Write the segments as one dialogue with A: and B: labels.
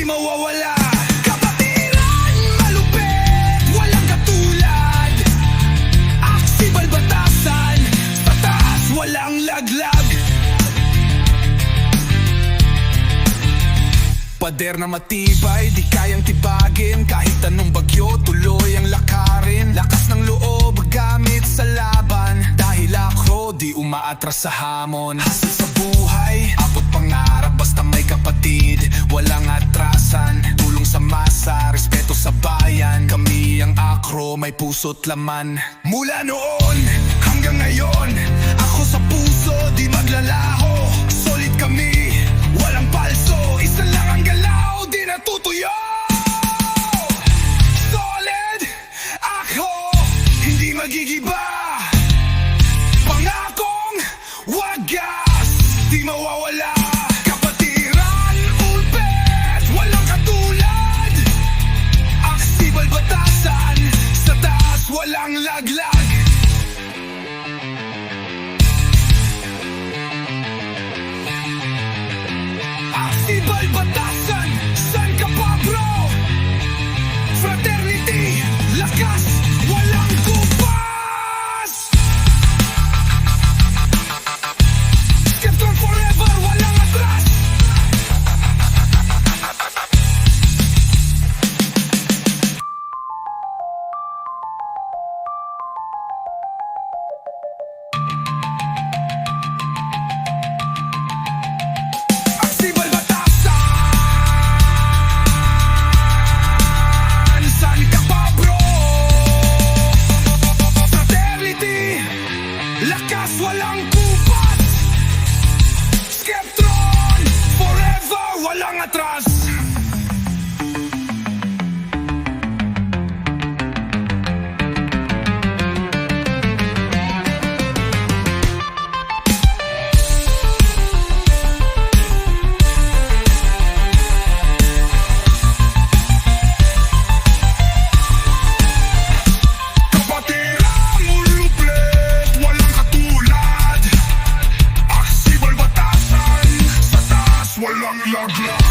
A: mawawala. Kapatiran, malupit, walang katulad. Aksibal batasan, sa taas walang laglag. Pader na matibay, di kayang tibagin. Kahit anong bagyo, tuloy ang lakarin. Lakas ng loob, gamit sa laban. Dahil ako, di umaatras sa hamon. Hasal sa buhay, abot pangarap. Basta may kapatid, walang atrasan. Tulong sa masa, respeto sa bayan. Kami ang akro, may puso't laman. Mula noon, hanggang ngayon, ako sa puso, di maglalaho. Solid kami, walang palso. Isa lang ang galaw, di natutuyo. Solid, ako, hindi magigiba. Pangakong wagas, di mawawala. Kapatiran, ulpit, walang katulad. Aksibal batasan, sa taas walang laglag. Aksibal batasan, san ka pa bro? Fraternity, lakas, walang kupas. Skeptron forever, walang atras. Aksibal batasan, san ka pa bro? Fraternity, lakas, walang kupas. Skeptron, forever, walang atras. Kapatiran, ulupit, walang katulad. Aksibal batasan, sa taas walang laglag.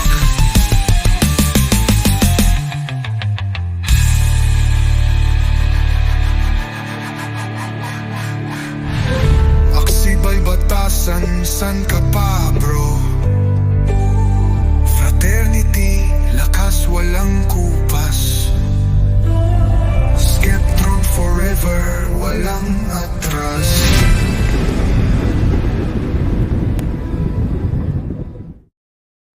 A: Aksibal batasan, san ka